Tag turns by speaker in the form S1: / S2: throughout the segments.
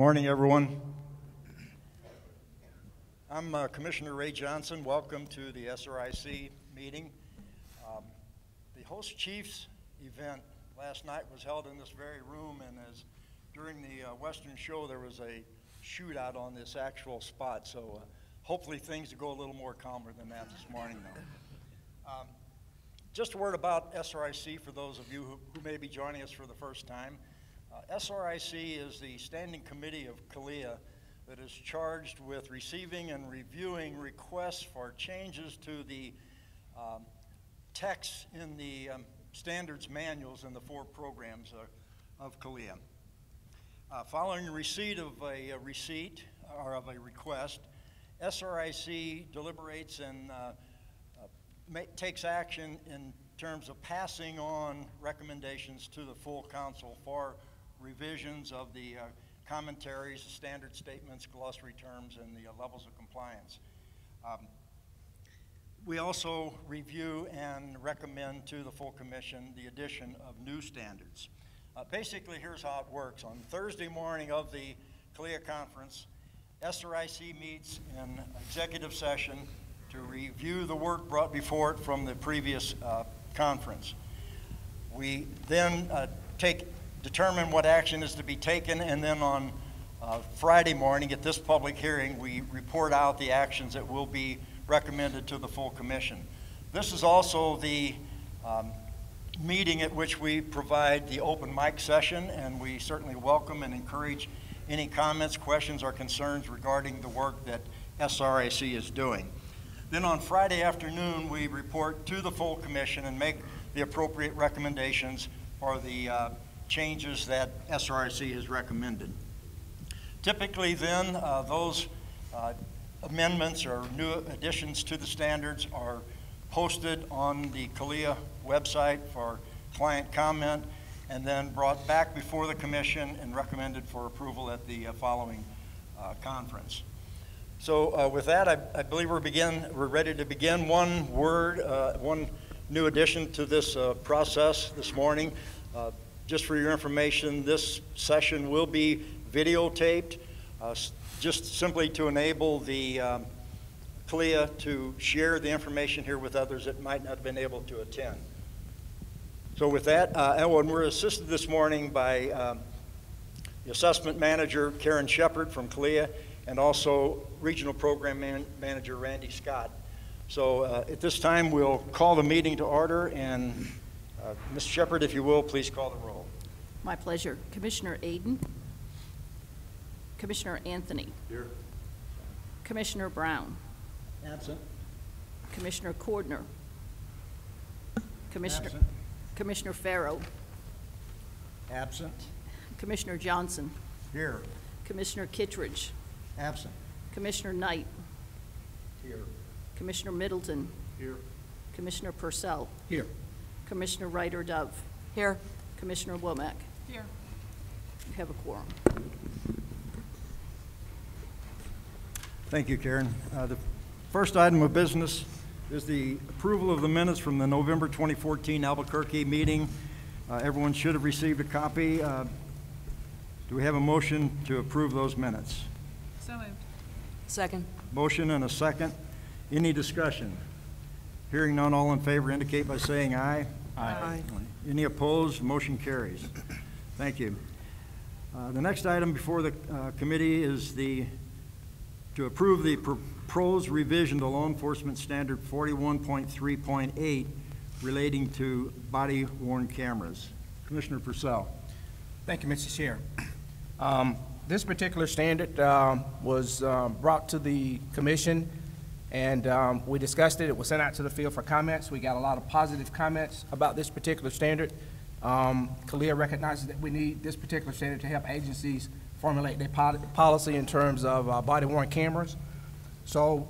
S1: Morning, everyone. I'm Commissioner Ray Johnson. Welcome to the SRIC meeting. The Host Chiefs event last night was held in this very room, and as during the Western show, there was a shootout on this actual spot. So hopefully things will go a little more calmer than that this morning, though. Just a word about SRIC for those of you who may be joining us for the first time. SRIC is the standing committee of CALEA that is charged with receiving and reviewing requests for changes to the text in the standards manuals in the 4 programs of CALEA. Following receipt of a request, SRIC deliberates and takes action in terms of passing on recommendations to the full council for revisions of the commentaries, standard statements, glossary terms, and the levels of compliance. We also review and recommend to the full commission the addition of new standards. Basically, here's how it works. On Thursday morning of the CALEA conference, SRIC meets in executive session to review the work brought before it from the previous conference. We then determine what action is to be taken, and then on Friday morning at this public hearing, we report out the actions that will be recommended to the full commission. This is also the meeting at which we provide the open mic session, and we certainly welcome and encourage any comments, questions, or concerns regarding the work that SRIC is doing. Then on Friday afternoon, we report to the full commission and make the appropriate recommendations for the changes that SRIC has recommended. Typically then, those amendments or new additions to the standards are posted on the CALEA website for client comment, and then brought back before the commission and recommended for approval at the following conference. So with that, I believe we're ready to begin. One new addition to this process this morning. Just for your information, this session will be videotaped, just simply to enable the CALEA to share the information here with others that might not have been able to attend. So with that, and we're assisted this morning by the assessment manager, Karen Shepard from CALEA, and also regional program manager, Randy Scott. So at this time, we'll call the meeting to order, and Ms. Shepard, if you will, please call the roll.
S2: My pleasure. Commissioner Aden. Commissioner Anthony.
S1: Here.
S2: Commissioner Brown.
S1: Absent.
S2: Commissioner Cordner.
S1: Absent.
S2: Commissioner Farrow.
S1: Absent.
S2: Commissioner Johnson.
S1: Here.
S2: Commissioner Kittredge.
S1: Absent.
S2: Commissioner Knight.
S1: Here.
S2: Commissioner Middleton.
S1: Here.
S2: Commissioner Purcell.
S1: Here.
S2: Commissioner Ryder Dove.
S3: Here.
S2: Commissioner Womack.
S3: Here.
S2: You have a quorum.
S1: Thank you, Karen. The first item of business is the approval of the minutes from the November 2014 Albuquerque meeting. Everyone should have received a copy. Do we have a motion to approve those minutes?
S3: So moved. Second.
S1: Motion and a second. Any discussion? Hearing none, all in favor indicate by saying aye.
S3: Aye.
S1: Any opposed? Motion carries. Thank you. The next item before the committee is to approve the proposed revision to Law Enforcement Standard 41.3.8 relating to body-worn cameras. Commissioner Purcell.
S4: Thank you, Mr. Chair. This particular standard was brought to the commission, and we discussed it. It was sent out to the field for comments. We got a lot of positive comments about this particular standard. CALEA recognizes that we need this particular standard to help agencies formulate their policy in terms of body-worn cameras. So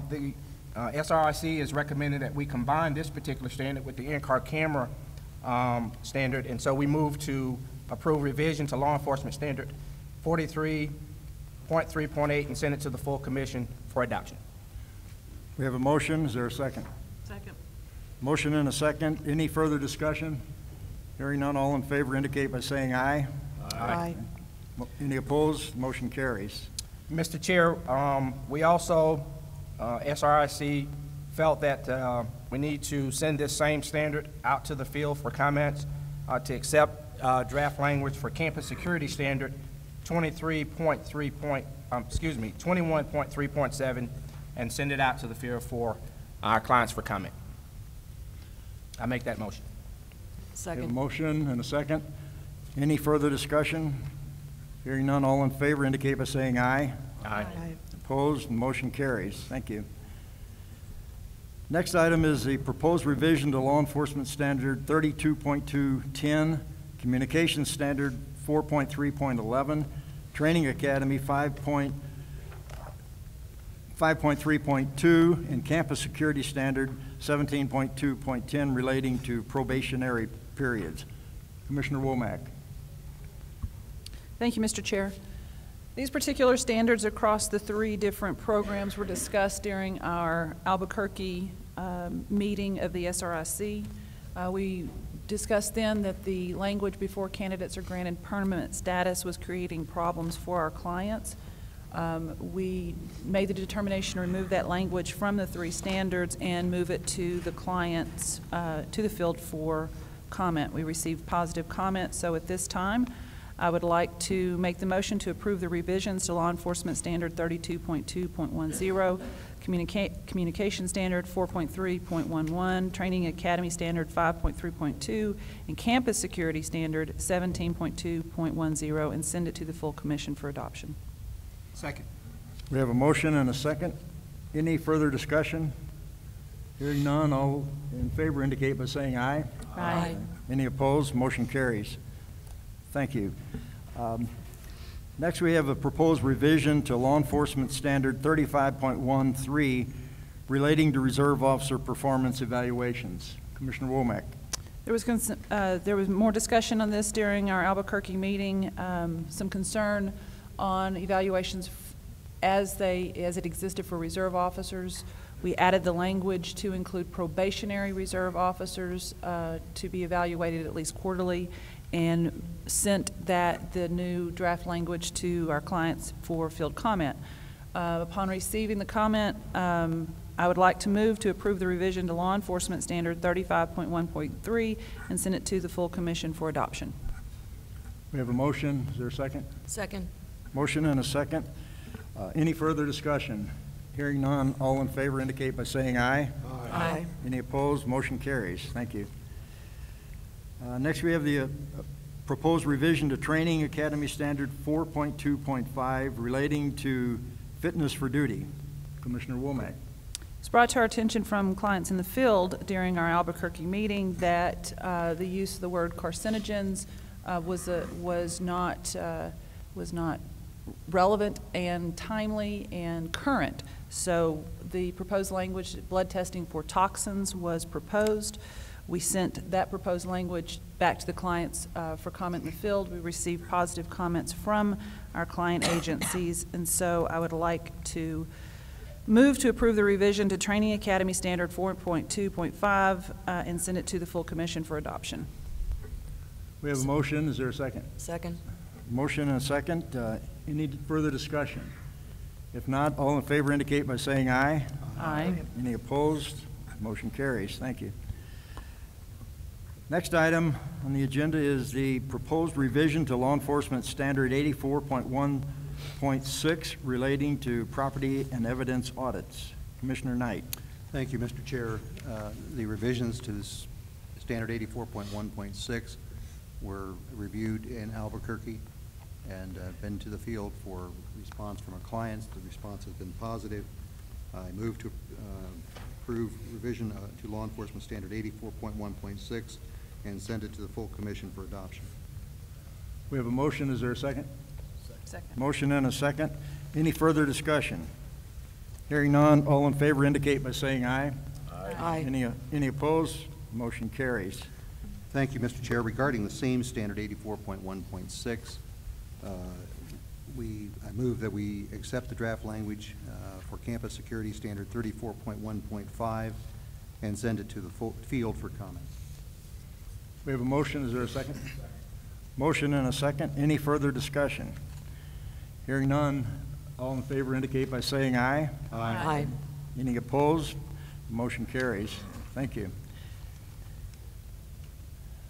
S4: the SRIC is recommending that we combine this particular standard with the in-car camera standard, and so we move to approve revision to Law Enforcement Standard 43.3.8 and send it to the full commission for adoption.
S1: We have a motion. Is there a second?
S3: Second.
S1: Motion and a second. Any further discussion? Hearing none, all in favor indicate by saying aye.
S3: Aye.
S1: Any opposed? Motion carries.
S4: Mr. Chair, we also, SRIC, felt that we need to send this same standard out to the field for comments to accept draft language for campus security standard 21.3.7 and send it out to the field for our clients for comment. I make that motion.
S1: We have a
S3: Second.
S1: motion and a second. Any further discussion? Hearing none, all in favor indicate by saying aye.
S4: Aye.
S1: Opposed, motion carries. Thank you. Next item is the proposed revision to Law Enforcement Standard 32.210, Communication Standard 4.3.11, Training Academy 5.3.2, and Campus Security Standard 17.2.10 relating to probationary periods. Commissioner Womack.
S5: Thank you, Mr. Chair. These particular standards across the 3 different programs were discussed during our Albuquerque meeting of the SRIC. We discussed then that the language before candidates are granted permanent status was creating problems for our clients. We made the determination to remove that language from the 3 standards and move it to the clients, to the field for comment. We received positive comment, so at this time, I would like to make the motion to approve the revisions to Law Enforcement Standard 32.2.10, Communication Standard 4.3.11, Training Academy Standard 5.3.2, and Campus Security Standard 17.2.10, and send it to the full commission for adoption.
S4: Second.
S1: We have a motion and a second. Any further discussion? Hearing none, all in favor indicate by saying aye.
S5: Aye.
S1: Any opposed? Motion carries. Thank you. Next, we have a proposed revision to Law Enforcement Standard 35.13 relating to reserve officer performance evaluations. Commissioner Womack.
S5: There was more discussion on this during our Albuquerque meeting, some concern on evaluations as it existed for reserve officers. We added the language to include probationary reserve officers to be evaluated at least quarterly, and sent the new draft language to our clients for field comment. Upon receiving the comment, I would like to move to approve the revision to Law Enforcement Standard 35.1.3 and send it to the full commission for adoption.
S1: We have a motion. Is there a second?
S3: Second.
S1: Motion and a second. Any further discussion? Hearing none, all in favor indicate by saying aye.
S3: Aye.
S1: Any opposed? Motion carries. Thank you. Next, we have the proposed revision to Training Academy Standard 4.2.5 relating to fitness for duty. Commissioner Womack.
S5: It's brought to our attention from clients in the field during our Albuquerque meeting that the use of the word carcinogens was not relevant and timely and current. So the proposed language, blood testing for toxins, was proposed. We sent that proposed language back to the clients for comment in the field. We received positive comments from our client agencies, and so I would like to move to approve the revision to Training Academy Standard 4.2.5 and send it to the full commission for adoption.
S1: We have a motion. Is there a second?
S3: Second.
S1: Motion and a second. Any further discussion? If not, all in favor indicate by saying aye.
S5: Aye.
S1: Any opposed? Motion carries. Thank you. Next item on the agenda is the proposed revision to Law Enforcement Standard 84.1.6 relating to property and evidence audits. Commissioner Knight.
S6: Thank you, Mr. Chair. The revisions to this Standard 84.1.6 were reviewed in Albuquerque and been to the field for response from our clients. The response has been positive. I move to approve revision to Law Enforcement Standard 84.1.6 and send it to the full commission for adoption.
S1: We have a motion. Is there a second?
S5: Second.
S1: Motion and a second. Any further discussion? Hearing none, all in favor indicate by saying aye.
S3: Aye.
S1: Any opposed? Motion carries.
S6: Thank you, Mr. Chair. Regarding the same Standard 84.1.6, I move that we accept the draft language for Campus Security Standard 34.1.5 and send it to the full field for comment.
S1: We have a motion. Is there a second? Motion and a second. Any further discussion? Hearing none, all in favor indicate by saying aye.
S3: Aye.
S1: Any opposed? Motion carries. Thank you.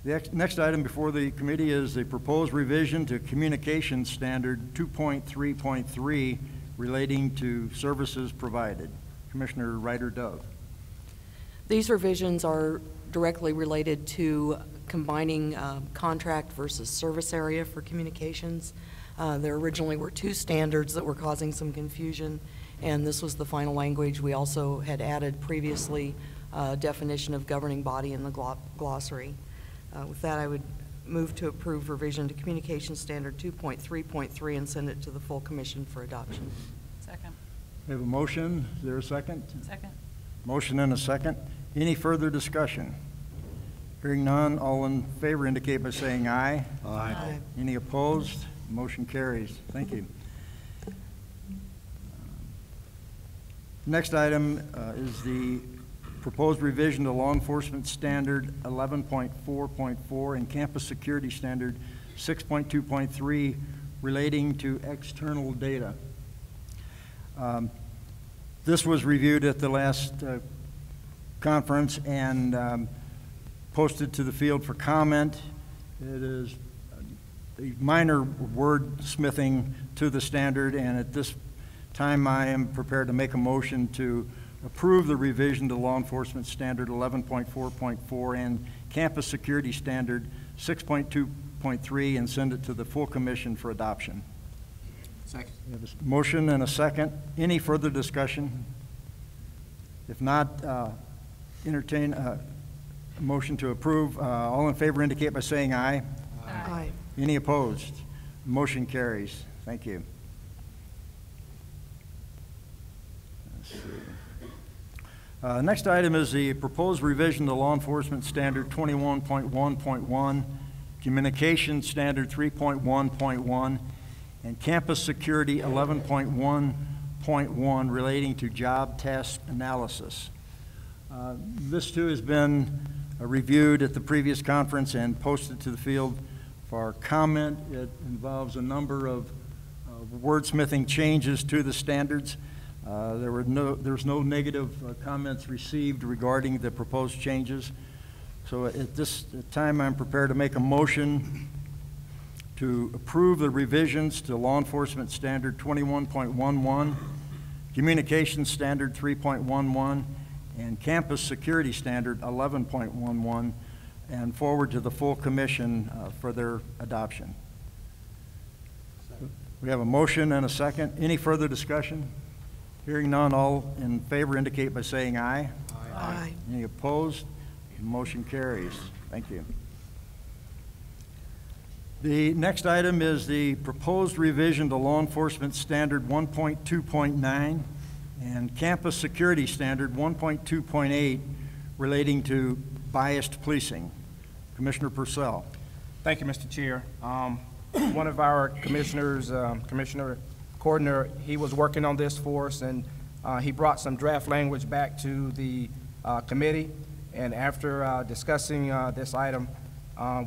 S1: The next item before the committee is the proposed revision to Communication Standard 2.3.3 relating to services provided. Commissioner Ryder-Dove.
S3: These revisions are directly related to combining contract versus service area for communications. There originally were two standards that were causing some confusion, and this was the final language. We also had added previously definition of governing body in the glossary. With that, I would move to approve revision to Communication Standard 2.3.3 and send it to the full commission for adoption.
S5: Second.
S1: We have a motion. Is there a second?
S5: Second.
S1: Motion and a second. Any further discussion? Hearing none, all in favor indicate by saying aye.
S3: Aye.
S1: Any opposed? Motion carries. Thank you. Next item is the proposed revision to Law Enforcement Standard 11.4.4 and Campus Security Standard 6.2.3 relating to external data. This was reviewed at the last conference and posted to the field for comment. It is a minor wordsmithing to the standard, and at this time I am prepared to make a motion to approve the revision to Law Enforcement Standard 11.4.4 and Campus Security Standard 6.2.3 and send it to the full commission for adoption.
S4: Second.
S1: We have a motion and a second. Any further discussion? If not, entertain a motion to approve. All in favor indicate by saying aye.
S3: Aye.
S1: Any opposed? Motion carries. Thank you. Let's see. Next item is the proposed revision to Law Enforcement Standard 21.1.1, Communication Standard 3.1.1, and Campus Security 11.1.1 relating to job task analysis. This too has been reviewed at the previous conference and posted to the field for comment. It involves a number of wordsmithing changes to the standards. There was no negative comments received regarding the proposed changes. So at this time, I'm prepared to make a motion to approve the revisions to Law Enforcement Standard 21.11, Communication Standard 3.11, and Campus Security Standard 11.11, and forward to the full commission for their adoption. We have a motion and a second. Any further discussion? Hearing none, all in favor indicate by saying aye.
S3: Aye.
S1: Any opposed? Motion carries. Thank you. The next item is the proposed revision to Law Enforcement Standard 1.2.9 and Campus Security Standard 1.2.8 relating to biased policing. Commissioner Purcell.
S4: Thank you, Mr. Chair. One of our commissioners, Commissioner Cordner, he was working on this for us, and he brought some draft language back to the committee. And after discussing this item,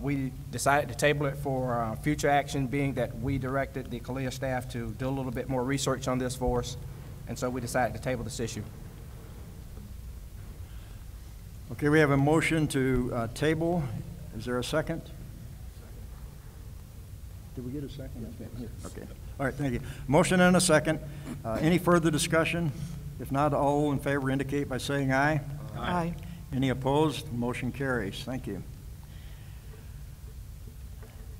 S4: we decided to table it for future action, being that we directed the CALEA staff to do a little bit more research on this for us. And so we decided to table this issue.
S1: Okay, we have a motion to table. Is there a second? Did we get a second? Okay. All right, thank you. Motion and a second. Any further discussion? If not, all in favor indicate by saying aye.
S3: Aye.
S1: Any opposed? Motion carries. Thank you.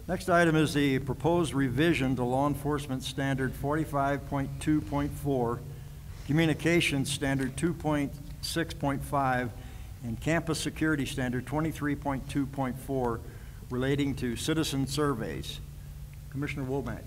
S1: Next item is the proposed revision to Law Enforcement Standard 45.2.4, Communications Standard 2.6.5, and Campus Security Standard 23.2.4 relating to citizen surveys. Commissioner Womack.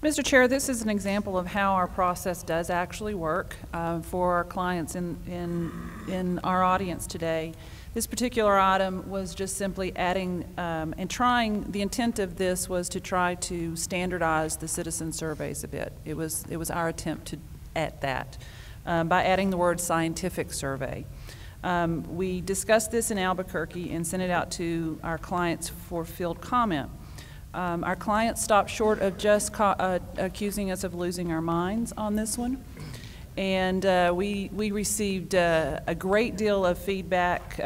S5: Mr. Chair, this is an example of how our process does actually work for our clients in our audience today. This particular item was just simply adding and trying, the intent of this was to try to standardize the citizen surveys a bit. It was our attempt at that by adding the word scientific survey. We discussed this in Albuquerque and sent it out to our clients for field comment. Our client stopped short of just accusing us of losing our minds on this one. And we received a great deal of feedback.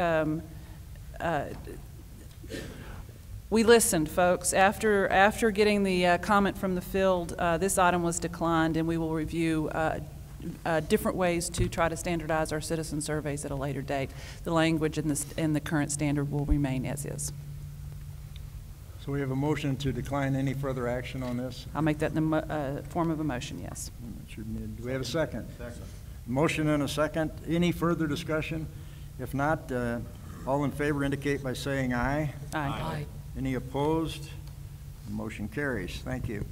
S5: We listened, folks. After getting the comment from the field, this item was declined, and we will review different ways to try to standardize our citizen surveys at a later date. The language in the current standard will remain as is.
S1: So we have a motion to decline any further action on this?
S5: I'll make that in the form of a motion, yes.
S1: Do we have a second? Second. Motion and a second. Any further discussion? If not, all in favor indicate by saying aye.
S5: Aye.
S1: Any opposed? Motion carries. Thank you.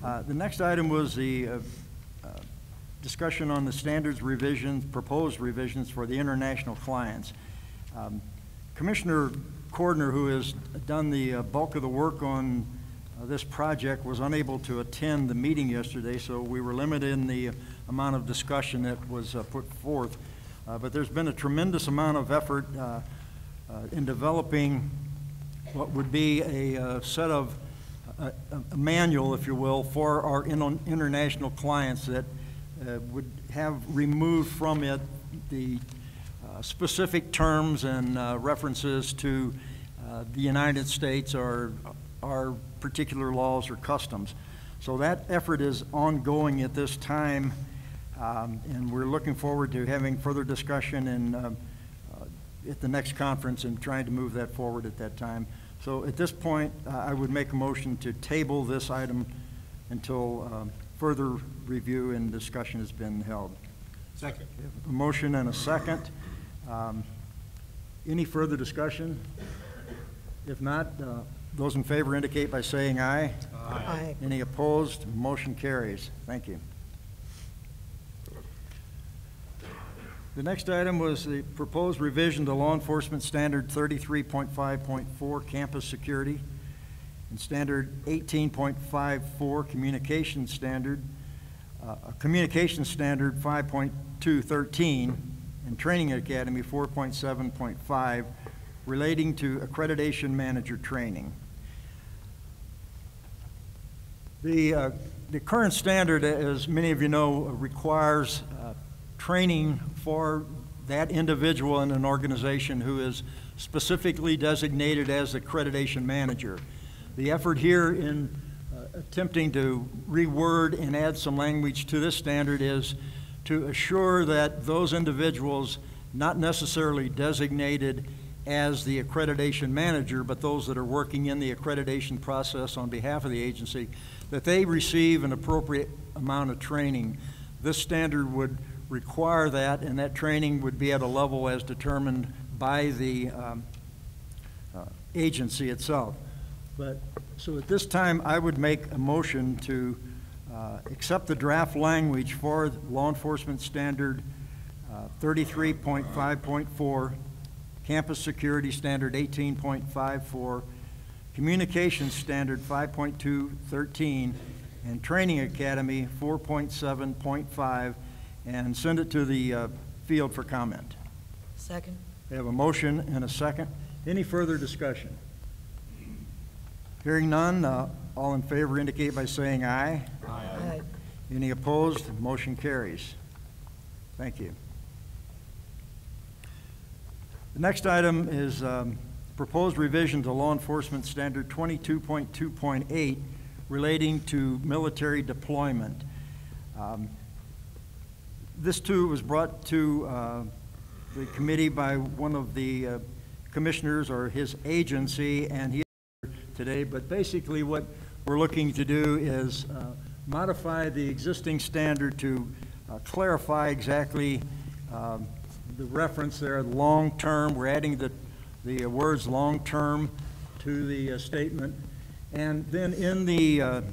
S1: The next item was the discussion on the standards revisions, proposed revisions for the international clients. Commissioner Cordner, who has done the bulk of the work on this project, was unable to attend the meeting yesterday, so we were limited in the amount of discussion that was put forth. But there's been a tremendous amount of effort in developing what would be a set of a manual, if you will, for our international clients that would have removed from it the specific terms and references to the United States or our particular laws or customs. So that effort is ongoing at this time, and we're looking forward to having further discussion at the next conference and trying to move that forward at that time. So at this point, I would make a motion to table this item until further review and discussion has been held.
S4: Second.
S1: A motion and a second. Any further discussion? If not, those in favor indicate by saying aye.
S3: Aye.
S1: Any opposed? Motion carries. Thank you. The next item was the proposed revision to Law Enforcement Standard 33.5.4, Campus Security, and Standard 18.54, Communication Standard, Communication Standard 5.213, and Training Academy 4.7.5, relating to accreditation manager training. The current standard, as many of you know, requires training for that individual in an organization who is specifically designated as accreditation manager. The effort here in attempting to reword and add some language to this standard is to assure that those individuals, not necessarily designated as the accreditation manager, but those that are working in the accreditation process on behalf of the agency, that they receive an appropriate amount of training. This standard would require that, and that training would be at a level as determined by the agency itself. So at this time, I would make a motion to accept the draft language for Law Enforcement Standard 33.5.4, Campus Security Standard 18.54, Communications Standard 5.213, and Training Academy 4.7.5, and send it to the field for comment.
S3: Second.
S1: We have a motion and a second. Any further discussion? Hearing none, all in favor indicate by saying aye.
S3: Aye.
S1: Any opposed? Motion carries. Thank you. The next item is proposed revision to Law Enforcement Standard 22.2.8 relating to military deployment. This too was brought to the committee by one of the commissioners or his agency, and he is here today. But basically what we're looking to do is modify the existing standard to clarify exactly the reference there, long-term. We're adding the words long-term to the statement. And then in the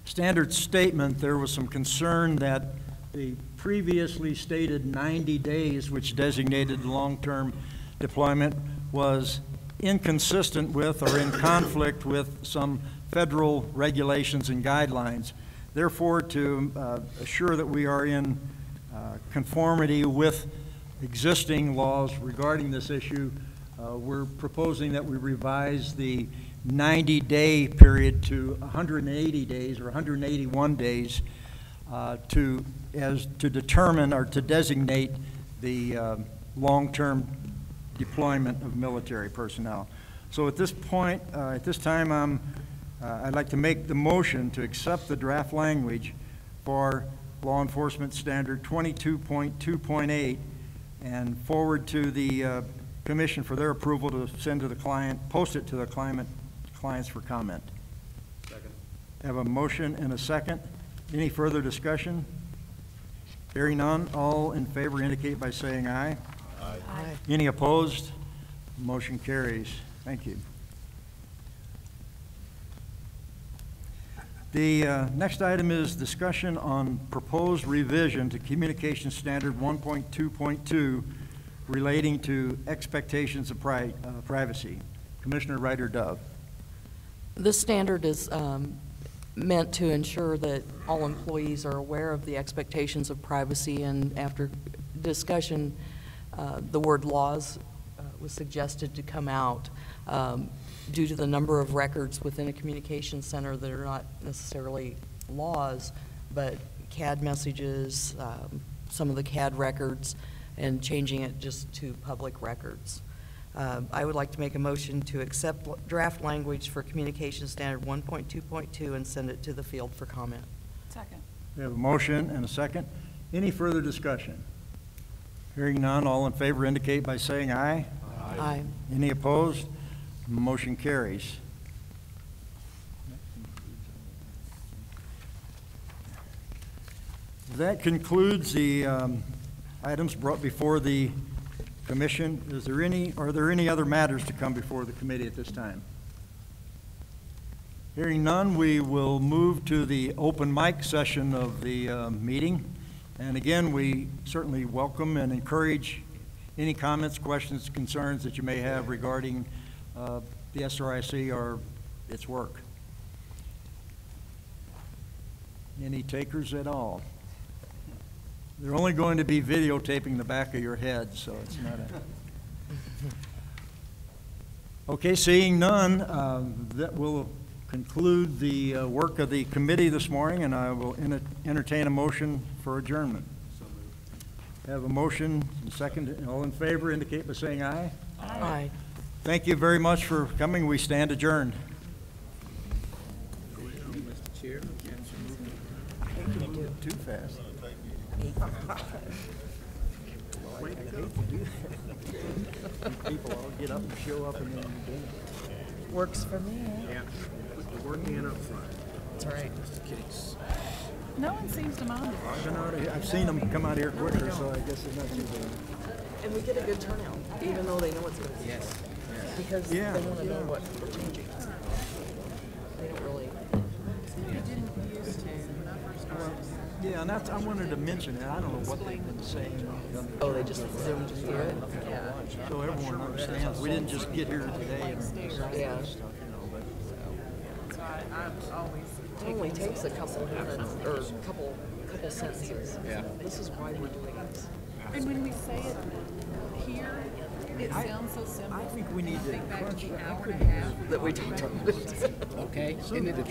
S1: standard statement, there was some concern that the previously stated 90 days, which designated long-term deployment, was inconsistent with or in conflict with some federal regulations and guidelines. Therefore, to assure that we are in conformity with existing laws regarding this issue, we're proposing that we revise the 90-day period to 180 days or 181 days to determine or to designate the long-term deployment of military personnel. So at this point, at this time, I'd like to make the motion to accept the draft language for Law Enforcement Standard 22.2.8 and forward to the Commission for their approval to send to the client, post it to the clients for comment.
S7: Second.
S1: Have a motion and a second. Any further discussion? Hearing none, all in favor indicate by saying aye.
S3: Aye.
S1: Any opposed? Motion carries. Thank you. The next item is discussion on proposed revision to Communication Standard 1.2.2 relating to expectations of privacy. Commissioner Ryder-Dove.
S3: This standard is meant to ensure that all employees are aware of the expectations of privacy, and after discussion, the word laws was suggested to come out due to the number of records within a communication center that are not necessarily laws, but CAD messages, some of the CAD records, and changing it just to public records. I would like to make a motion to accept draft language for Communication Standard 1.2.2 and send it to the field for comment.
S5: Second.
S1: We have a motion and a second. Any further discussion? Hearing none, all in favor indicate by saying aye.
S3: Aye.
S1: Any opposed? Motion carries. That concludes the items brought before the Commission. Are there any other matters to come before the committee at this time? Hearing none, we will move to the open mic session of the meeting. And again, we certainly welcome and encourage any comments, questions, concerns that you may have regarding the SRIC or its work. Any takers at all? They're only going to be videotaping the back of your head, so it's not a... Okay, seeing none, that will conclude the work of the committee this morning, and I will entertain a motion for adjournment. Have a motion, and second. All in favor indicate by saying aye.
S3: Aye.
S1: Thank you very much for coming. We stand adjourned.
S4: Mr. Chair.
S1: Too fast. People all get up and show up and then you do.
S3: Works for me.
S4: Yeah. Put the work in up front.
S3: That's right.
S4: Just in case.
S5: No one seems to mind it.
S1: I've seen them come out here quicker, so I guess it's not too bad.
S3: And we get a good turnout, even though they know it's going to be.
S4: Yes.
S3: Because
S1: Yeah,
S3: they want to know
S1: yeah.
S3: what we're changing. They don't really.
S1: Yeah, and that's, I wanted to mention it. I don't know what they've been saying.
S3: Oh, they just zoomed through it? Yeah.
S1: So everyone understands. We didn't just get here today and decide
S3: Yeah.
S1: this stuff, you know, but.
S3: It only takes a couple minutes, or a couple sentences.
S4: Yeah.
S3: This is why we're doing this.
S8: And when we say it here, it sounds so simple.
S1: I think we need to
S8: Think back to
S1: crunch.
S8: the hour and a half.
S3: That we talked about.
S4: Okay. Isn't it the